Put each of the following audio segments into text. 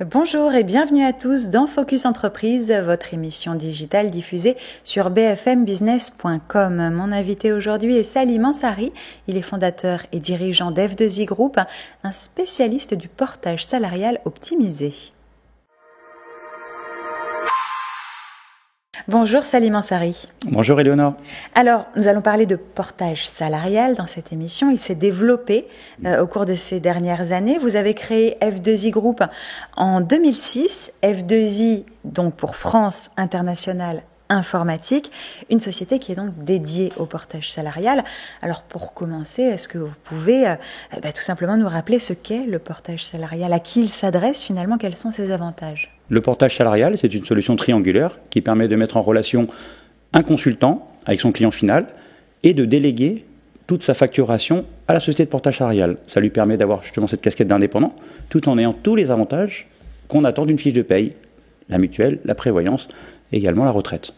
Bonjour et bienvenue à tous dans Focus Entreprise, votre émission digitale diffusée sur bfmbusiness.com. Mon invité aujourd'hui est Salim Ansari. Il est fondateur et dirigeant d'F2I Group, un spécialiste du portage salarial optimisé. Bonjour Salim Ansari. Bonjour Éléonore. Alors, nous allons parler de portage salarial dans cette émission. Il s'est développé au cours de ces dernières années. Vous avez créé F2I Group en 2006. F2I, donc pour France Internationale Informatique, une société qui est donc dédiée au portage salarial. Alors pour commencer, est-ce que vous pouvez tout simplement nous rappeler ce qu'est le portage salarial, à qui il s'adresse finalement, quels sont ses avantages ? Le portage salarial, c'est une solution triangulaire qui permet de mettre en relation un consultant avec son client final et de déléguer toute sa facturation à la société de portage salarial. Ça lui permet d'avoir justement cette casquette d'indépendant tout en ayant tous les avantages qu'on attend d'une fiche de paye, la mutuelle, la prévoyance, également la retraite.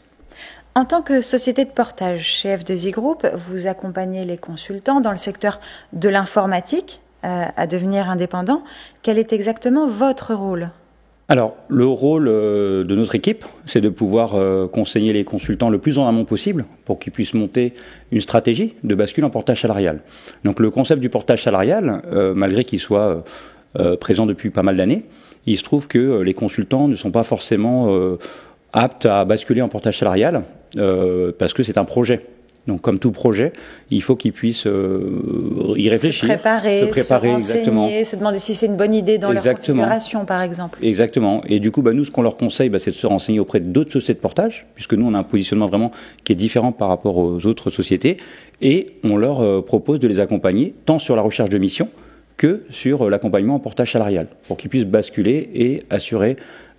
En tant que société de portage chez F2I Group, vous accompagnez les consultants dans le secteur de l'informatique à devenir indépendants. Quel est exactement votre rôle ? Alors, le rôle de notre équipe, c'est de pouvoir conseiller les consultants le plus en amont possible pour qu'ils puissent monter une stratégie de bascule en portage salarial. Donc, le concept du portage salarial, malgré qu'il soit présent depuis pas mal d'années, il se trouve que les consultants ne sont pas forcément aptes à basculer en portage salarial parce que c'est un projet. Donc, comme tout projet, il faut qu'ils puissent y réfléchir, se préparer, se renseigner, exactement, se demander si c'est une bonne idée dans leur configuration, par exemple. Exactement. Et du coup, nous, ce qu'on leur conseille, c'est de se renseigner auprès d'autres sociétés de portage, puisque nous, on a un positionnement vraiment qui est différent par rapport aux autres sociétés, et on leur propose de les accompagner tant sur la recherche de mission que sur l'accompagnement en portage salarial, pour qu'ils puissent basculer et assurer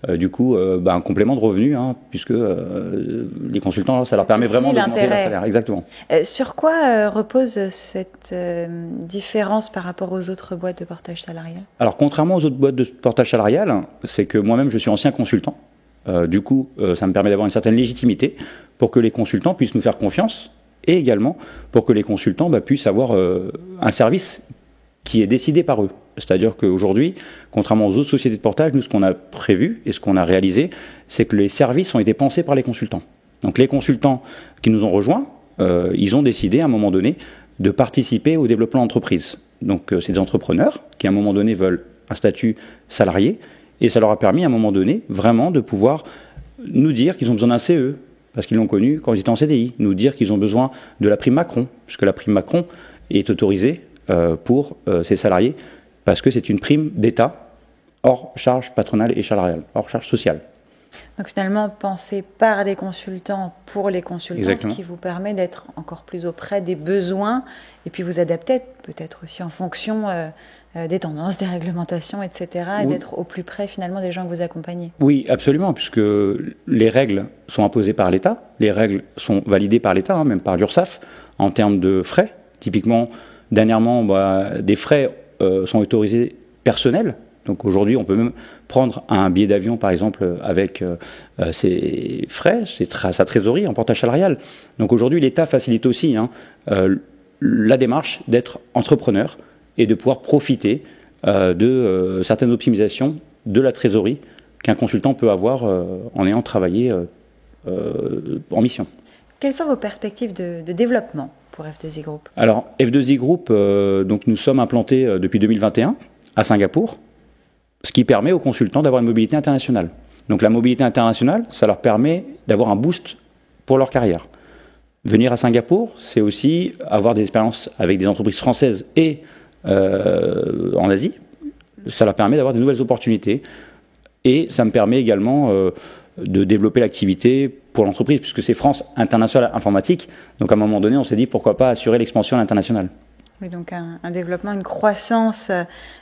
un complément de revenus, puisque les consultants, ça leur permet vraiment d'augmenter leur salaire. Exactement. Sur quoi repose cette différence par rapport aux autres boîtes de portage salarial ? Alors, contrairement aux autres boîtes de portage salarial, c'est que moi-même, je suis ancien consultant. Ça me permet d'avoir une certaine légitimité pour que les consultants puissent nous faire confiance et également pour que les consultants puissent avoir un service qui est décidé par eux. C'est-à-dire qu'aujourd'hui, contrairement aux autres sociétés de portage, nous, ce qu'on a prévu et ce qu'on a réalisé, c'est que les services ont été pensés par les consultants. Donc les consultants qui nous ont rejoints, ils ont décidé à un moment donné de participer au développement d'entreprise. Donc c'est des entrepreneurs qui à un moment donné veulent un statut salarié et ça leur a permis à un moment donné vraiment de pouvoir nous dire qu'ils ont besoin d'un CE parce qu'ils l'ont connu quand ils étaient en CDI, nous dire qu'ils ont besoin de la prime Macron, puisque la prime Macron est autorisée pour ces salariés parce que c'est une prime d'État hors charge patronale et salariale, hors charge sociale. Donc finalement, pensé par des consultants pour les consultants, Exactement. Ce qui vous permet d'être encore plus auprès des besoins et puis vous adapter peut-être aussi en fonction des tendances, des réglementations, etc. et Oui. d'être au plus près finalement des gens que vous accompagnez. Oui, absolument, puisque les règles sont imposées par l'État, les règles sont validées par l'État, même par l'URSSAF, en termes de frais. Typiquement, dernièrement, des frais sont autorisés personnels. Donc aujourd'hui, on peut même prendre un billet d'avion, par exemple, avec ses frais, sa trésorerie en portage salarial. Donc aujourd'hui, l'État facilite aussi la démarche d'être entrepreneur et de pouvoir profiter de certaines optimisations de la trésorerie qu'un consultant peut avoir en ayant travaillé en mission. Quelles sont vos perspectives de développement pour F2I Group ? Alors, F2I Group, nous sommes implantés depuis 2021 à Singapour, ce qui permet aux consultants d'avoir une mobilité internationale. Donc la mobilité internationale, ça leur permet d'avoir un boost pour leur carrière. Venir à Singapour, c'est aussi avoir des expériences avec des entreprises françaises et en Asie. Ça leur permet d'avoir de nouvelles opportunités. Et ça me permet également de développer l'activité pour l'entreprise, puisque c'est France Internationale Informatique. Donc à un moment donné, on s'est dit pourquoi pas assurer l'expansion à l'international. Oui, donc un développement, une croissance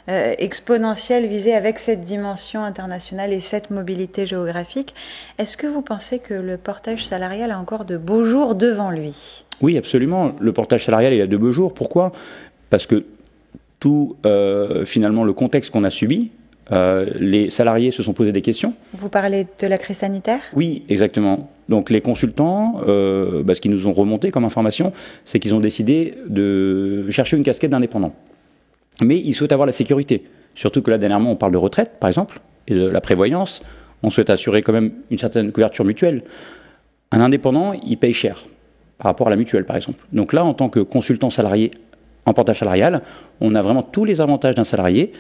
exponentielle visée avec cette dimension internationale et cette mobilité géographique. Est-ce que vous pensez que le portage salarial a encore de beaux jours devant lui ? Oui, absolument. Le portage salarial, il a de beaux jours. Pourquoi ? Parce que tout, finalement, le contexte qu'on a subi, les salariés se sont posés des questions. Vous parlez de la crise sanitaire ? Oui, exactement. Donc les consultants, ce qu'ils nous ont remonté comme information, c'est qu'ils ont décidé de chercher une casquette d'indépendant. Mais ils souhaitent avoir la sécurité. Surtout que là, dernièrement, on parle de retraite, par exemple. et de la prévoyance, on souhaite assurer quand même une certaine couverture mutuelle. Un indépendant, il paye cher par rapport à la mutuelle, par exemple. Donc là, en tant que consultant salarié en portage salarial, on a vraiment tous les avantages d'un salarié,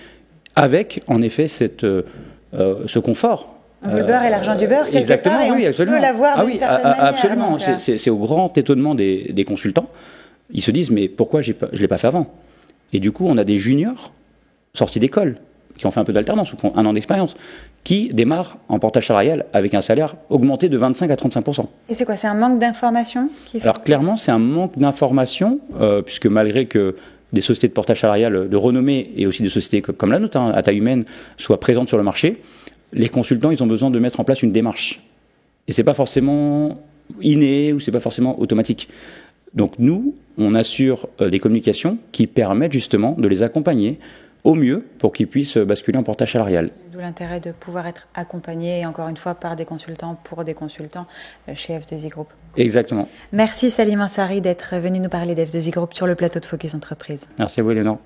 avec, en effet, ce confort. On veut le beurre et l'argent du beurre, quelque exactement, part, et oui, on absolument. peut l'avoir d'une certaine manière. Absolument, Donc, c'est au grand étonnement des consultants. Ils se disent, mais pourquoi je ne l'ai pas fait avant? Et du coup, on a des juniors sortis d'école, qui ont fait un peu d'alternance, ou qui ont 1 an d'expérience, qui démarrent en portage salarial avec un salaire augmenté de 25 à 35%. Et c'est quoi? C'est un manque d'information qui fait... Alors clairement, c'est un manque d'information, puisque malgré que des sociétés de portage salarial de renommée et aussi des sociétés comme la nôtre, à taille humaine, soient présentes sur le marché, les consultants, ils ont besoin de mettre en place une démarche. Et c'est pas forcément inné ou c'est pas forcément automatique. Donc nous, on assure des communications qui permettent justement de les accompagner au mieux pour qu'ils puissent basculer en portage salarial. D'où l'intérêt de pouvoir être accompagné, encore une fois, par des consultants, pour des consultants chez F2I Group. Exactement. Merci Salim Ansari d'être venu nous parler d'F2I Group sur le plateau de Focus Entreprise. Merci à vous, Eleonore.